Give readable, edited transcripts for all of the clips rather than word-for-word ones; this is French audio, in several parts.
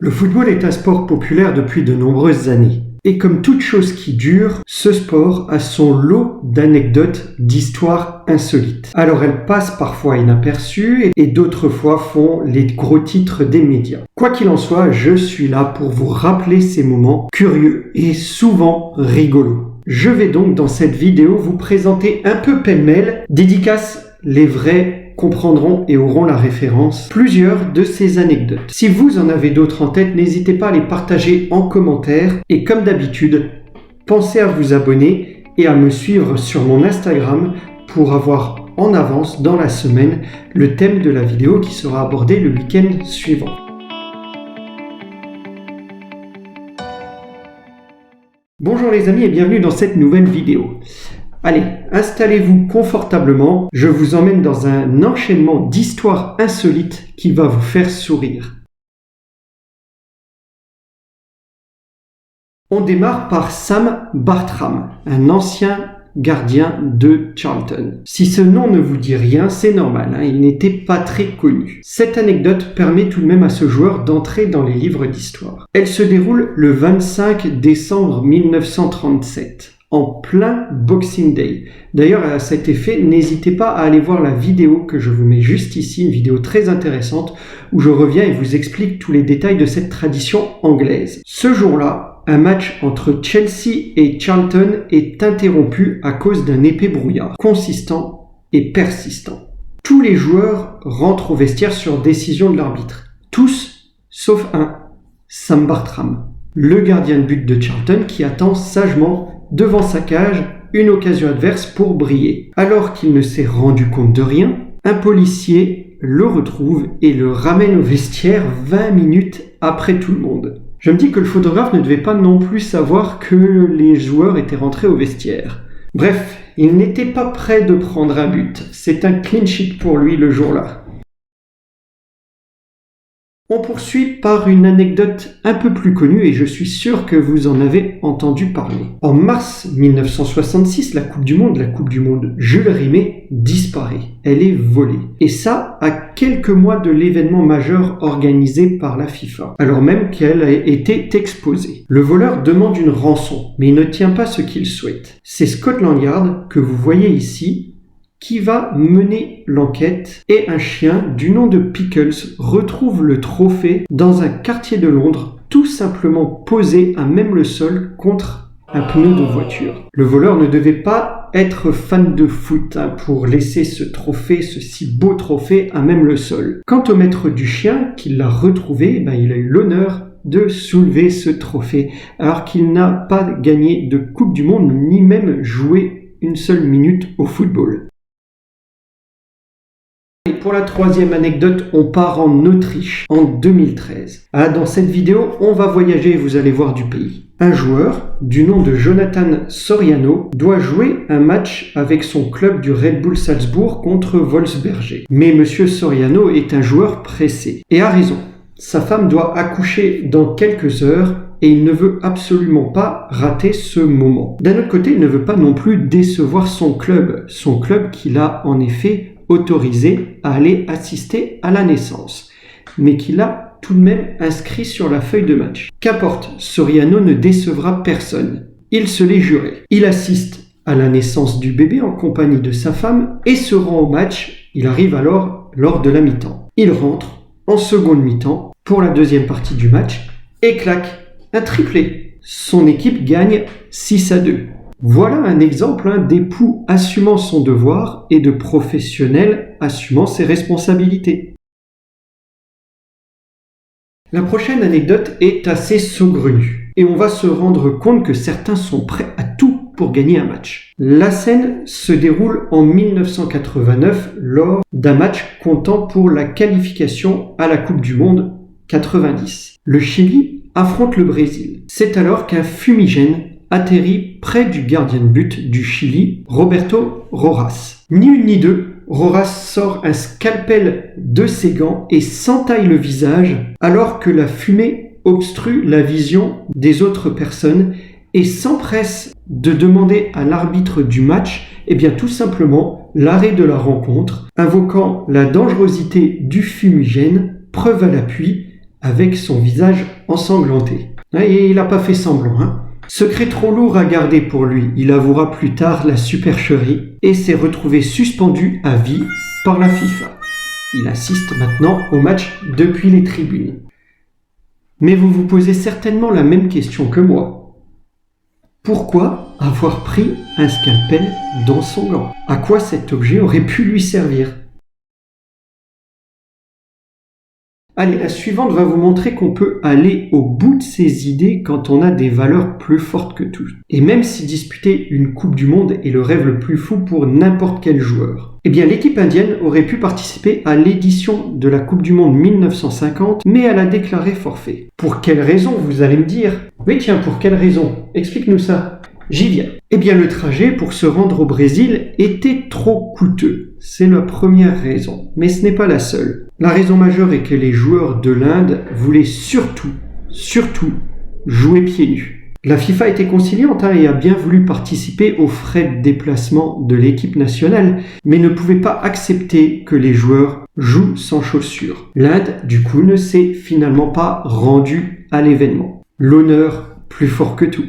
Le football est un sport populaire depuis de nombreuses années. Et comme toute chose qui dure, ce sport a son lot d'anecdotes, d'histoires insolites. Alors elles passent parfois inaperçues et d'autres fois font les gros titres des médias. Quoi qu'il en soit, je suis là pour vous rappeler ces moments curieux et souvent rigolos. Je vais donc dans cette vidéo vous présenter un peu pêle-mêle, dédicace les vrais comprendront et auront la référence, plusieurs de ces anecdotes. Si vous en avez d'autres en tête, n'hésitez pas à les partager en commentaire et comme d'habitude, pensez à vous abonner et à me suivre sur mon Instagram pour avoir en avance dans la semaine le thème de la vidéo qui sera abordé le week-end suivant. Bonjour les amis et bienvenue dans cette nouvelle vidéo. Allez, installez-vous confortablement, je vous emmène dans un enchaînement d'histoires insolites qui va vous faire sourire. On démarre par Sam Bartram, un ancien gardien de Charlton. Si ce nom ne vous dit rien, c'est normal, il n'était pas très connu. Cette anecdote permet tout de même à ce joueur d'entrer dans les livres d'histoire. Elle se déroule le 25 décembre 1937. En plein Boxing Day. D'ailleurs, à cet effet, n'hésitez pas à aller voir la vidéo que je vous mets juste ici, une vidéo très intéressante où je reviens et vous explique tous les détails de cette tradition anglaise. Ce jour-là, un match entre Chelsea et Charlton est interrompu à cause d'un épais brouillard, consistant et persistant. Tous les joueurs rentrent au vestiaire sur décision de l'arbitre. Tous, sauf un, Sam Bartram, le gardien de but de Charlton qui attend sagement devant sa cage, une occasion adverse pour briller. Alors qu'il ne s'est rendu compte de rien, un policier le retrouve et le ramène au vestiaire 20 minutes après tout le monde. Je me dis que le photographe ne devait pas non plus savoir que les joueurs étaient rentrés au vestiaire. Bref, il n'était pas prêt de prendre un but. C'est un clean sheet pour lui le jour-là. On poursuit par une anecdote un peu plus connue et je suis sûr que vous en avez entendu parler. En mars 1966, la Coupe du Monde Jules Rimet disparaît. Elle est volée. Et ça, à quelques mois de l'événement majeur organisé par la FIFA, alors même qu'elle a été exposée. Le voleur demande une rançon, mais il ne tient pas ce qu'il souhaite. C'est Scotland Yard, que vous voyez ici, qui va mener l'enquête et un chien du nom de Pickles retrouve le trophée dans un quartier de Londres, tout simplement posé à même le sol contre un pneu de voiture. Le voleur ne devait pas être fan de foot pour laisser ce trophée, ce si beau trophée à même le sol. Quant au maître du chien qui l'a retrouvé, il a eu l'honneur de soulever ce trophée alors qu'il n'a pas gagné de Coupe du Monde ni même joué une seule minute au football. Et pour la troisième anecdote, on part en Autriche en 2013. Dans cette vidéo, on va voyager et vous allez voir du pays. Un joueur du nom de Jonathan Soriano doit jouer un match avec son club du Red Bull Salzbourg contre Wolfsberger. Mais monsieur Soriano est un joueur pressé et a raison. Sa femme doit accoucher dans quelques heures et il ne veut absolument pas rater ce moment. D'un autre côté, il ne veut pas non plus décevoir son club qu'il a en effet autorisé à aller assister à la naissance, mais qu'il a tout de même inscrit sur la feuille de match. Qu'importe, Soriano ne décevra personne. Il se l'est juré. Il assiste à la naissance du bébé en compagnie de sa femme et se rend au match. Il arrive alors lors de la mi-temps. Il rentre en seconde mi-temps pour la deuxième partie du match et claque un triplé. Son équipe gagne 6-2. Voilà un exemple d'époux assumant son devoir et de professionnel assumant ses responsabilités. La prochaine anecdote est assez saugrenue et on va se rendre compte que certains sont prêts à tout pour gagner un match. La scène se déroule en 1989 lors d'un match comptant pour la qualification à la Coupe du Monde 90. Le Chili affronte le Brésil. C'est alors qu'un fumigène atterrit près du gardien de but du Chili, Roberto Rojas. Ni une ni deux, Rojas sort un scalpel de ses gants et s'entaille le visage alors que la fumée obstrue la vision des autres personnes et s'empresse de demander à l'arbitre du match, tout simplement l'arrêt de la rencontre, invoquant la dangerosité du fumigène, preuve à l'appui, avec son visage ensanglanté. Et il n'a pas fait semblant, hein. Secret trop lourd à garder pour lui, il avouera plus tard la supercherie et s'est retrouvé suspendu à vie par la FIFA. Il assiste maintenant au match depuis les tribunes. Mais vous vous posez certainement la même question que moi. Pourquoi avoir pris un scalpel dans son gant? À quoi cet objet aurait pu lui servir? Allez, la suivante va vous montrer qu'on peut aller au bout de ses idées quand on a des valeurs plus fortes que tout. Et même si disputer une Coupe du Monde est le rêve le plus fou pour n'importe quel joueur, eh bien l'équipe indienne aurait pu participer à l'édition de la Coupe du Monde 1950, mais elle a déclaré forfait. Pour quelle raison, vous allez me dire? Oui tiens, pour quelle raison? Explique-nous ça. J'y viens. Eh bien le trajet pour se rendre au Brésil était trop coûteux. C'est la première raison, mais ce n'est pas la seule. La raison majeure est que les joueurs de l'Inde voulaient surtout jouer pieds nus. La FIFA était conciliante et a bien voulu participer aux frais de déplacement de l'équipe nationale, mais ne pouvait pas accepter que les joueurs jouent sans chaussures. L'Inde, du coup, ne s'est finalement pas rendue à l'événement. L'honneur plus fort que tout.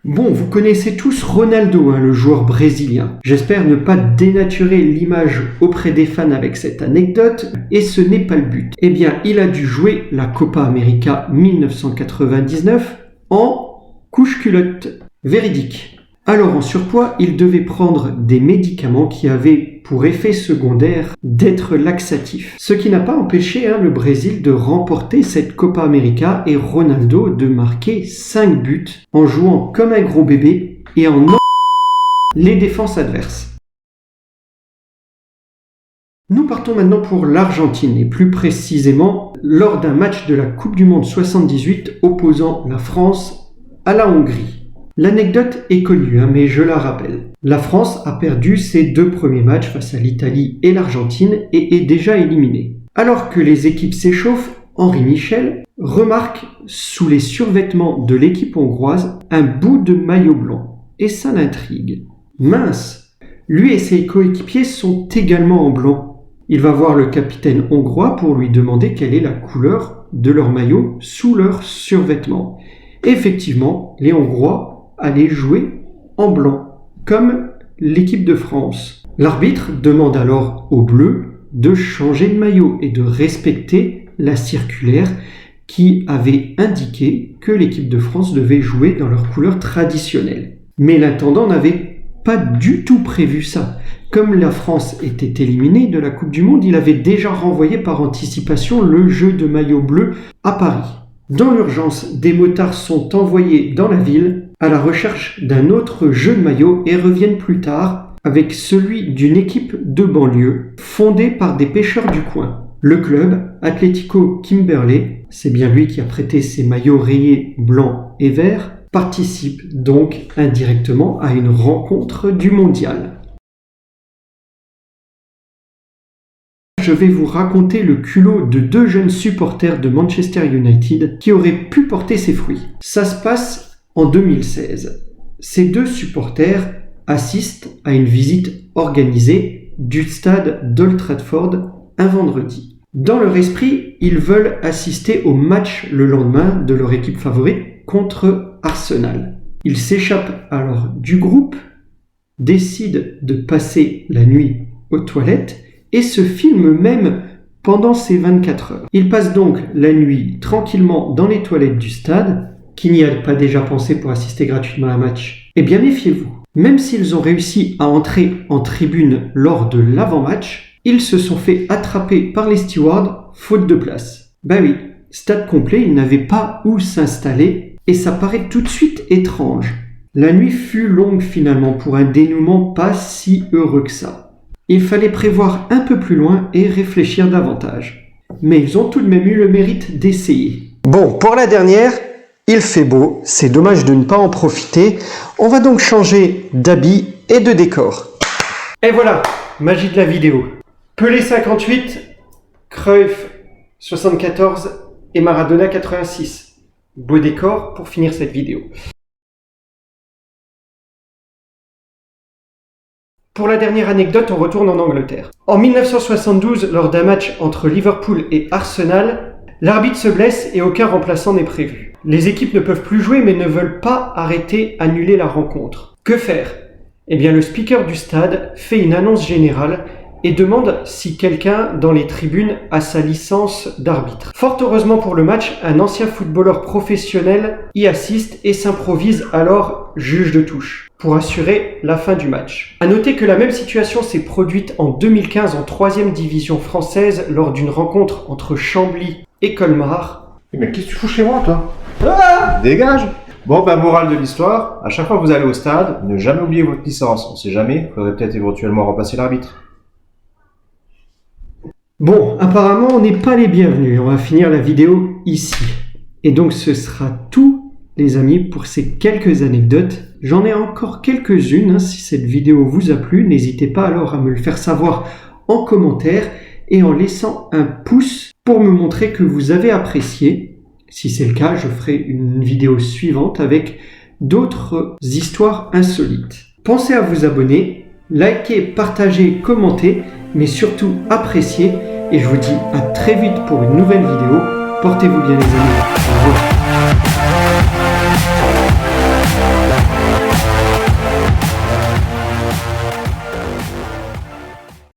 Bon, vous connaissez tous Ronaldo, le joueur brésilien. J'espère ne pas dénaturer l'image auprès des fans avec cette anecdote, et ce n'est pas le but. Eh bien, il a dû jouer la Copa América 1999 en couche-culotte. Véridique. Alors en surpoids, il devait prendre des médicaments qui avaient pour effet secondaire d'être laxatifs. Ce qui n'a pas empêché le Brésil de remporter cette Copa América et Ronaldo de marquer 5 buts en jouant comme un gros bébé et en les défenses adverses. Nous partons maintenant pour l'Argentine et plus précisément lors d'un match de la Coupe du Monde 78 opposant la France à la Hongrie. L'anecdote est connue, mais je la rappelle. La France a perdu ses 2 premiers matchs face à l'Italie et l'Argentine et est déjà éliminée. Alors que les équipes s'échauffent, Henri Michel remarque sous les survêtements de l'équipe hongroise un bout de maillot blanc. Et ça l'intrigue. Mince! Lui et ses coéquipiers sont également en blanc. Il va voir le capitaine hongrois pour lui demander quelle est la couleur de leur maillot sous leurs survêtements. Effectivement, les Hongrois allaient jouer en blanc, comme l'équipe de France. L'arbitre demande alors aux Bleus de changer de maillot et de respecter la circulaire qui avait indiqué que l'équipe de France devait jouer dans leur couleur traditionnelle. Mais l'intendant n'avait pas du tout prévu ça. Comme la France était éliminée de la Coupe du Monde, il avait déjà renvoyé par anticipation le jeu de maillot bleu à Paris. Dans l'urgence, des motards sont envoyés dans la ville à la recherche d'un autre jeu de maillot et reviennent plus tard avec celui d'une équipe de banlieue fondée par des pêcheurs du coin. Le club, Atlético Kimberley, c'est bien lui qui a prêté ses maillots rayés blancs et verts, participe donc indirectement à une rencontre du mondial. Je vais vous raconter le culot de 2 jeunes supporters de Manchester United qui auraient pu porter ses fruits. Ça se passe en 2016. Ces 2 supporters assistent à une visite organisée du stade d'Old Trafford un vendredi. Dans leur esprit, ils veulent assister au match le lendemain de leur équipe favorite contre Arsenal. Ils s'échappent alors du groupe, décident de passer la nuit aux toilettes et se filment même pendant ces 24 heures. Ils passent donc la nuit tranquillement dans les toilettes du stade. Qui n'y a pas déjà pensé pour assister gratuitement à un match? Eh bien méfiez-vous. Même s'ils ont réussi à entrer en tribune lors de l'avant-match, ils se sont fait attraper par les stewards faute de place. Ben oui, stade complet, ils n'avaient pas où s'installer et ça paraît tout de suite étrange. La nuit fut longue finalement pour un dénouement pas si heureux que ça. Il fallait prévoir un peu plus loin et réfléchir davantage. Mais ils ont tout de même eu le mérite d'essayer. Bon, pour la dernière, il fait beau, c'est dommage de ne pas en profiter. On va donc changer d'habit et de décor. Et voilà, magie de la vidéo. Pelé 58, Cruyff 74 et Maradona 86. Beau décor pour finir cette vidéo. Pour la dernière anecdote, on retourne en Angleterre. En 1972, lors d'un match entre Liverpool et Arsenal, l'arbitre se blesse et aucun remplaçant n'est prévu. Les équipes ne peuvent plus jouer mais ne veulent pas annuler la rencontre. Que faire ? Eh bien, le speaker du stade fait une annonce générale et demande si quelqu'un dans les tribunes a sa licence d'arbitre. Fort heureusement pour le match, un ancien footballeur professionnel y assiste et s'improvise alors juge de touche pour assurer la fin du match. À noter que la même situation s'est produite en 2015 en 3e division française lors d'une rencontre entre Chambly et Colmar. Mais qu'est-ce que tu fous chez moi, toi? Dégage! Bon, morale de l'histoire, à chaque fois que vous allez au stade, ne jamais oublier votre licence. On sait jamais, il faudrait peut-être éventuellement remplacer l'arbitre. Bon, apparemment, on n'est pas les bienvenus. On va finir la vidéo ici. Et donc, ce sera tout, les amis, pour ces quelques anecdotes. J'en ai encore quelques-unes. Si cette vidéo vous a plu, n'hésitez pas alors à me le faire savoir en commentaire et en laissant un pouce pour me montrer que vous avez apprécié. Si c'est le cas, je ferai une vidéo suivante avec d'autres histoires insolites. Pensez à vous abonner, liker, partager, commenter, mais surtout apprécier. Et je vous dis à très vite pour une nouvelle vidéo. Portez-vous bien les amis.